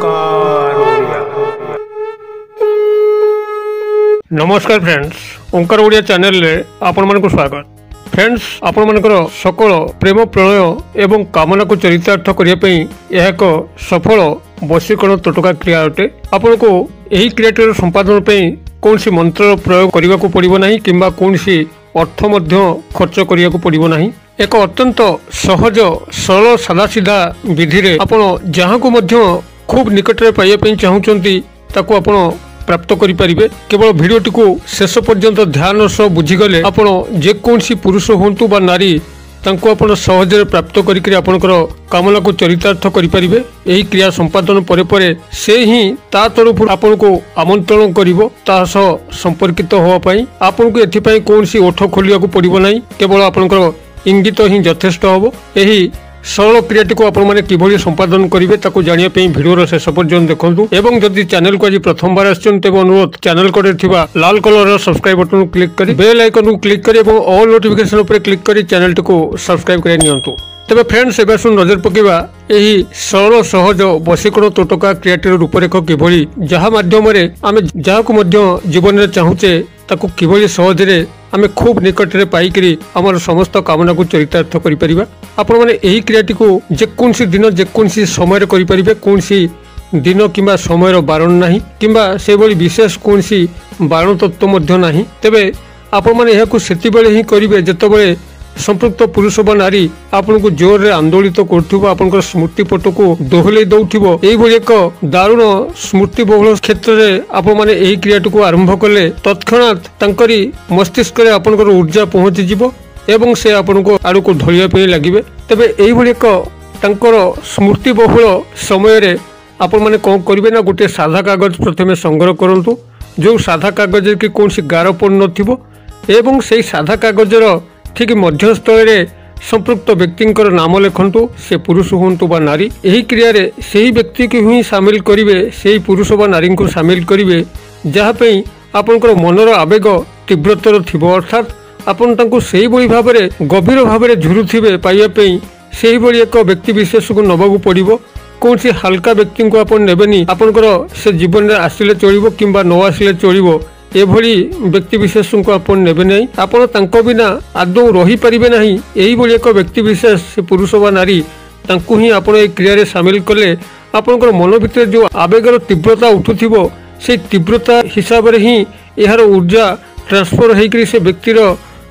ओंकार ओडिया। नमस्कार फ्रेंड्स, ओंकार ओडिया चैनल रे आपण मानक स्वागत। फ्रेंड्स, आपण मानकर सकल प्रेम प्रणय एवं कामना को चरितार्थ करिया पई यह एक सफल वशीकरण तोटका क्रिया अटे। आपण को एही क्रियाटर संपादन पई कोनसी मंत्र प्रयोग करिवा को पड़िबो नाही किंबा कोनसी अर्थ मध्य खर्च करिया को पड़िबो नाही। एक अत्यंत सहज सरल सादा सीधा विधि रे आपण जहाँ को मध्य खूब निकट रे पाइया पई चाहुचंती ताको आपण प्राप्त करि परिबे। केवल वीडियोटी को शेष पर्यंत ध्यान सह बुझीगले आपण जे कोनसी पुरुष होंतु बा नारी तांको आपण सहज प्राप्त करिकरी आपनकर कामना को चरितार्थ करि परिबे। एही क्रिया संपादन परे परे से ही ता तरफ आपन को आमंत्रण करिवो ता सह संपर्कित होवा पई। आपन को एथि पई कोनसी ओठ खोलिया को पड़िबो नाही, केवल आपनकर इंगित ही यथेष्ट हम। यही सरल क्रियाटी को आपण माने किभली संपादन करिवे ताको जानिया पई वीडियो शेष पर्यंत देखंतु। एवं जदि चैनल को आज प्रथम बार आछन तेबे अनुरोध चैनल कोडे थिबा लाल कलर सब्सक्राइब बटन को क्लिक करी बेल आइकन को क्लिक करी एवं ऑल नोटिफिकेशन ऊपर क्लिक करी चैनल को सब्सक्राइब करि नियंतु। तेबे फ्रेंड्स, एबे सुन नजर पकेबा एही सरल सहज वशीकरण तोटका क्रियाटीर रूपरेख किभली जहा माध्यम रे आमे जहा को मध्य जीवन रे चाहुचे ताको किभली सहज रे आमे खूब निकट रे पाइकरी हमर समस्त कामना को चरितार्थ करि परिबा। आपण माने एही क्रियाटी को जेकोनसी दिन जेकोनसी समय रे करि परिबे। कोनसी दिन किंबा समय रो बारण नाही किंबा से बली विशेष कोनसी बारण तत्व मध्य नाही। तेबे आपण माने एहा को सेति बेले ही करिवे जेतबेले संपृक्त पुरुष बा नारी आपन को जोर रे आंदोलित करथुबो, आपनकर स्मृति पट को दोहले दउथिबो। एही भली एक दारुण स्मृति बहुल क्षेत्र रे आपण माने एही क्रियाटी को आरंभ कले तत्क्षणात तांकरी मस्तिष्क रे आपनकर ऊर्जा पहुंची जिवो एवं से आपन को आडू को ढलिया पे लागिबे। तबे एही भली एक तांकर स्मृति बहुल समय रे आपण माने कोन करिवे ना, गोटे सादा कागज प्रथमे संग्रह करंतु। जो सादा कागज के कोनसी गार पड़ नथिबो एवं सेही सादा कागजर ठीक मध्यस्थल रे संपृक्त व्यक्तिंकर नाम लिखंतु, से पुरुष होंतु बा नारी। एही क्रिया रे सेही व्यक्ति को ही शामिल करिवे, सेही पुरुष बा नारी को शामिल करिवे जहा पे आपनकर मनर आवेग तीव्रतर थिबो। अर्थात आपन तांको सेही बळी भाबरे गभीर भाबरे झुरुथिबे पाइया पे सेही बळी एक व्यक्ति विशेष को नबाकू पड़िबो। कोनसी हल्का व्यक्ति को आपन नेबेनी, आपनकर से जीवन रे आसिले चलिबो किंबा न आसिले चलिबो एभली व्यक्ति विशेष को आपन नेबे नहीं। आपन तांको बिना आदौ रही परिबे नहीं। एही बळी एक व्यक्ति विशेष से पुरुष बा नारी तांको ही आपन ए क्रिया रे शामिल कले आपनकर मन भितर जो आवेगर तीव्रता उठुथिबो से तीव्रता हिसाब रे ही एहार ऊर्जा ट्रांसफर हेकरी से व्यक्तिर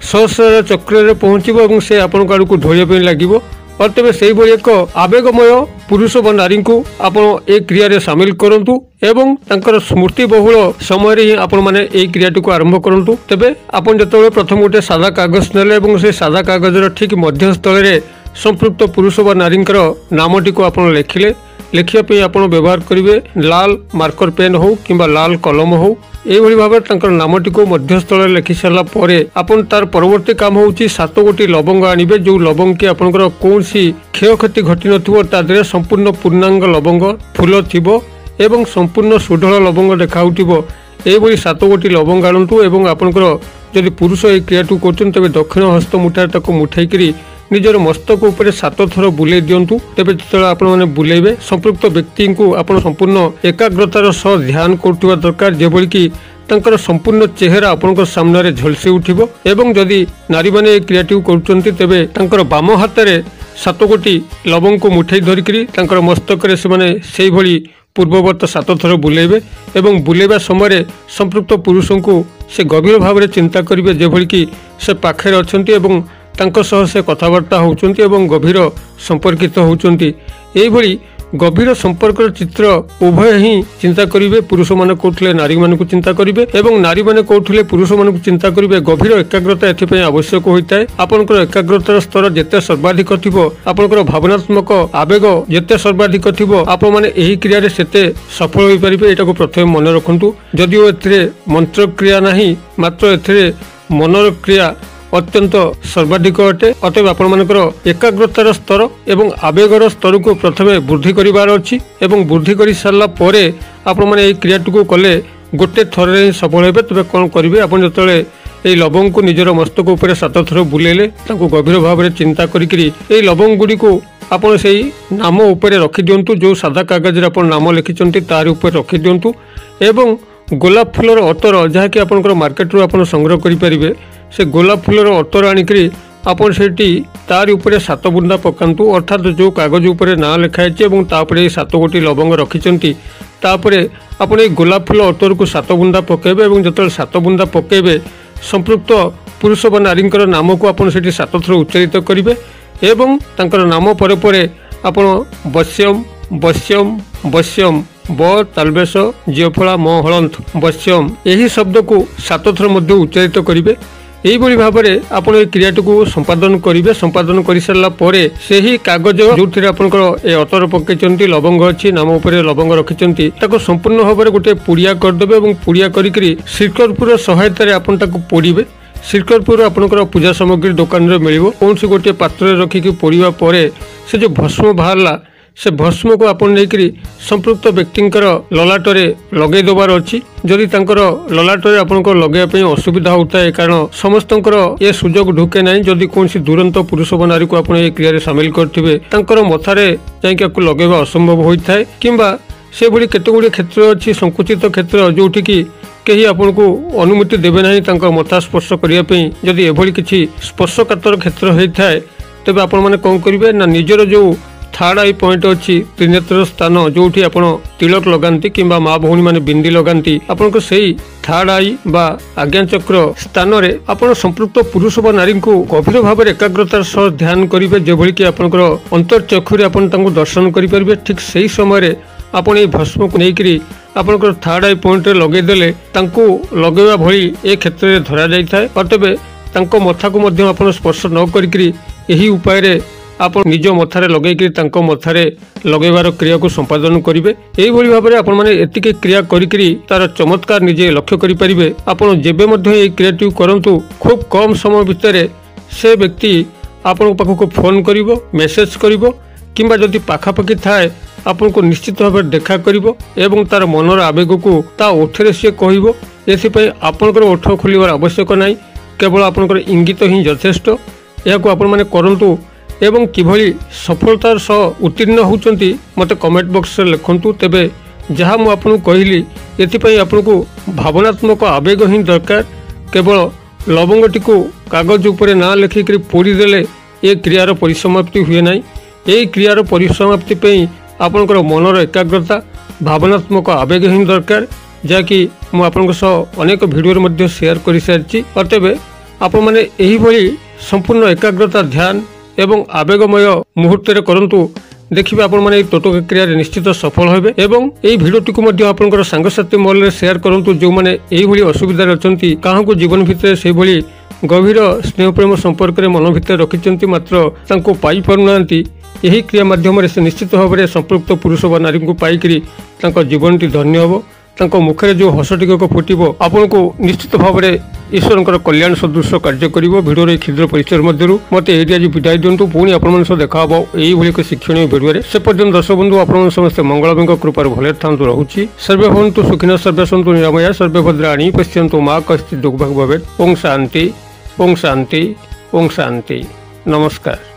सहस्र चक्र रे पहुंचीबो एवं से आपन आडू को ढोलिया पे लागिबो। और तेबे सेही बळी एक आवेगमय पुरुष बा नारी को आपण ए क्रिया रे शामिल करंतु एवं तांकर स्मृति बहुल समय रे आपण माने ए क्रियाटी को आरंभ करंतु। तेबे आपण जतबे प्रथम गोटे सादा कागज नेले एवं से सादा कागजर ठीक मध्यस्थल रे संपृक्त पुरुष बा नारींकर नामटी को आपण लिखिले। लिखिया पे आपण व्यवहार करिवे लाल मार्कर पेन हो किंबा लाल कलम हो। एभली भाव तांकर नामटी को मध्यस्थल लिखि सारा परे आपण तार परवर्ती काम होउची 7 गोटी लवंग आनिबे। जो लवंग के आपनकर कोनसी क्षय क्षति घटी नथिबो, ता देरे संपूर्ण पूर्णांग लवंग फूल थिबो एवं संपूर्ण सुढळ लवंग देखाउथिबो। एभली 7 गोटी लवंग आनंतु एवं आपनकर जदि पुरुष ए क्रियाटू करछन तबे दक्षिण हस्त मुठार ताको मुठाइकरी निजर मस्तक ऊपर 7 थर बुले दियंतु। तेबे जतले आपण माने बुलेबे संपृक्त व्यक्ति को आपण संपूर्ण एकाग्रतार सह ध्यान करथुवा दरकार, जेबोली कि तांकर संपूर्ण चेहरा आपनकर सामने रे झलसी उठिबो। एवं जदि नारी माने ए क्रियाटी करछन्ती तेबे तांकर बाम हाथ रे 7 गोटी लवंग को मुठाई धरिकरी तांकर मस्तक रे से माने सेही भली पूर्ववत 7 थर बुलेबे एवं बुलेबा समय संपृक्त पुरुष को से गभीर भाव रे चिंता करिवे, जेभली कि से पाखे अछन्ती एवं तांको सह से कथबार्ता होउचंती एवं गभीर संपर्कित होउचंती। एही भली गभीर संपर्क चित्र उभय ही चिंता करिवे। पुरुष माने कोठले नारी माने को चिंता करिवे एवं नारी माने कोठले पुरुष माने को चिंता करिवे। गभीर एकाग्रता एथि पय आवश्यक होइताय। आपनकर एकाग्रतार स्तर जेते सर्वाधिक थिबो, आपनकर भावनात्मक आवेग जेते सर्वाधिक थिबो, आपण माने एही क्रिया रे सेते सफल होई परिबे। एटाको प्रथमे मन रखंतु। जदिओ एथिरे मंत्र क्रिया नाही, मात्र एथिरे मनर क्रिया अत्यंत सर्वाधिक अटे। अतएव आपण मानकर एकाग्रतार स्तर एवं आवेगर स्तर को प्रथमे वृद्धि करिवार अछि एवं वृद्धि करि सारला परे आपण माने ए क्रियाटू को कले गोटे थरे सफल हेबे। तबे कोन करिवे, आपण जतले ए लवंग को निजर मस्तक ऊपर 7 थर बुलेले ताको गभीर भाव में चिंता करी ए लवंग गुडी को ଆପଣ ସେଇ ନାମ ଉପରେ ରଖିଦିଅନ୍ତୁ। ଯେଉଁ ସାଧା କାଗଜରେ ଆପଣ ନାମ ଲେଖିଛନ୍ତି ତାରି ଉପରେ ରଖିଦିଅନ୍ତୁ ଏବଂ ଗୋଲାପ ଫୁଲର ଅତର ଯାହାକି ଆପଣଙ୍କର ମାର୍କେଟରୁ ଆପଣ ସଂଗ୍ରହ କରିପାରିବେ, ସେ ଗୋଲାପ ଫୁଲର ଅତର ଆଣିକରି ଆପଣ ସେଠି ତାରି ଉପରେ 7 ବୁନ୍ଦା ପକାନ୍ତୁ। ଅର୍ଥାତ୍ ଯେଉଁ କାଗଜ ଉପରେ ନାଁ ଲେଖା ହେଇଛି ଏବଂ ତାପରେ 7 ଗୋଟି ଲବଙ୍ଗ ରଖିଛନ୍ତି, ତାପରେ ଆପଣ এই ଗୋଲାପ ଫୁଲ ଅତରକୁ 7 ବୁନ୍ଦା ପକାଇବେ ଏବଂ ଯେତେବେଳେ 7 ବୁନ୍ଦା ପକାଇବେ ସମ୍ପୃକ୍ତ ପୁରୁଷ ବା ନାରୀଙ୍କର ନାମକୁ ଆପଣ ସେଠି 7 ଥର ଉଚ୍ଚାରିତ କରିବେ ଏବଂ ତାଙ୍କର ନାମ ପରେ ପରେ ଆପଣ ବଶ୍ୟମ୍ ବଶ୍ୟମ୍ ବଶ୍ୟମ୍ ବ ତାଲବେଶ ଜିଓଫଳା ମ ହଳନ୍ତ ବଶ୍ୟମ୍ ଏହି ଶବ୍ଦକୁ 7 ଥର ମଧ୍ୟ ଉଚ୍ଚାରିତ କରିବେ। এইভাবে ভাবে আপনার এই ক্রিয়াটিকে সম্পাদন করবে। সম্পাদন করে সারা পরে সেই কাগজ যে আপনার এই অতর পকাইছেন লবঙ্গ অছি নাম উপরে লবঙ্গ রাখিছেন তাকে সম্পূর্ণ ভাবে গোটে পুড়িয়া করদেবে এবং পুড়িয়া করি শ্রীকর্পূর সহায়তার আপনার তাকে পোড়িবে। শ্রীকর্পূর আপনার পূজা সামগ্রী দোকানের মিলব। কৌশি গোটে পাত্রে রক্ষিকি পোড়া পরে সে যে ভস্ম বাহারা से भस्म को आप नहीं संपृक्त व्यक्तिर ललाटे लगे देवार अच्छी। जदि ललाटे आपको लगे असुविधा होता है कारण समस्त ये सुजोग ढुके ना। जदि कौन दुरंत पुरुष व नारी को आप क्रिया सामिल करेंगे मथारे जाकि लगेगा असंभव होता है किंबा से भाई केतगुड़ी क्षेत्र अच्छी संकुचित क्षेत्र जोटिकी कहीं आपन को अनुमति देवे ना मथा स्पर्श करने। जदि एभली किसी स्पर्शकातर क्षेत्र होता है तेज आपण मैंने कौन करेंगे ना निजर जो थर्ड आई पॉइंट अच्छी त्रिनेत्र स्थान जो आप तिलक लगाती कि माँ भौणी मैंने बिंदी लगाती आपन को सही थर्ड आई बा आज्ञा चक्र स्थान में आप संपृक्त पुरुष व नारी को गभीर भाव एकाग्रतार सह ध्यान करेंगे जो कि आपंकर अंतर्चक्षुरे आप दर्शन करेंगे। ठीक से समय आपन ये भस्म को लेकर आपंकर थर्ड आई पॉइंट लगेदेले लगेवा भली ए क्षेत्र में धरा जाए। अतबे मथा को आप स्पर्श न करी उपाय आप निज मथारे लगे मथारे लगेबार क्रिया को संपादन करेंगे। यही भाव में आपके क्रिया करी तार चमत्कार निजे लक्ष्य करेंगे। आपड़ जेबे क्रियाटी करंतु खूब कम समय भितर से व्यक्ति आपण पाखक फोन कर मेसेज कर किंबा जदि पाखापाखि थाए आपन को निश्चित भाव देखा कर तार मनर आवेग को ता ओठरे सी कह। एपाई आपंकर ओठ खोलिबार आवश्यक ना, केवल आपंकर इंगित ही यथेष्ट। यह आपण मैंने करंतु एवं किभली सफलतार सह उत्तीर्ण होउचंती मते कमेंट बॉक्स रे लिखंतु। तेबे जहाँ मु आपन कहली एथिपई आपन को भावनात्मक आवेग ही दरकार। केवल लवंगटी को कागज उपरे ना लिखिक पोड़ी देले ये क्रियार परिसमाप्ति हुए ना। यही क्रियार परिसमाप्ति पे आपनकर मनर एकाग्रता भावनात्मक आवेग ही दरकार, जहाँकि मु आपन सह अनेक वीडियो मध्ये शेयर कर सारी। अतबे आपण माने एही भली संपूर्ण एकाग्रता ध्यान एवं आवेगमय मुहूर्त करंतु। देखिए आपण माने टोटका क्रिया निश्चित सफल होबे एवं एई भिडियोटी को मध्ये आपनकर सांगसाथी मॉल रे शेयर करंतु जो माने एई भली असुविधा अछंती काहा को जीवन भितर से भली गभीर स्नेह प्रेम संपर्क रे मन भितर रखिचंती मात्र तांको पाई पारुनांती। यही क्रिया माध्यम से निश्चित भाव में संपृक्त पुरुष व नारी को पाइकरी जीवनटी धन्य होब। मुखरे जो हस टिकक फुटब आपन को निश्चित भाव में ईश्वर कल्याण सदृश कार्य कर। भिडियो क्षुद्र परिचय मध्य मत आज विदाय दिंतु। पुणी आप देखा यही एक शिक्षणीय भिडियो से पर्यटन दर्शक बंधु आप समस्त मंगल कृपार भले था रोचे। सर्वे भवन्तु सुखिनः सर्वे सन्तु निरामया सर्वे भद्राणि पश्यन्तु मा कश्चित् दुर्भाग् भवेत्। ओम शांति ओम शांति ओम शांति। नमस्कार।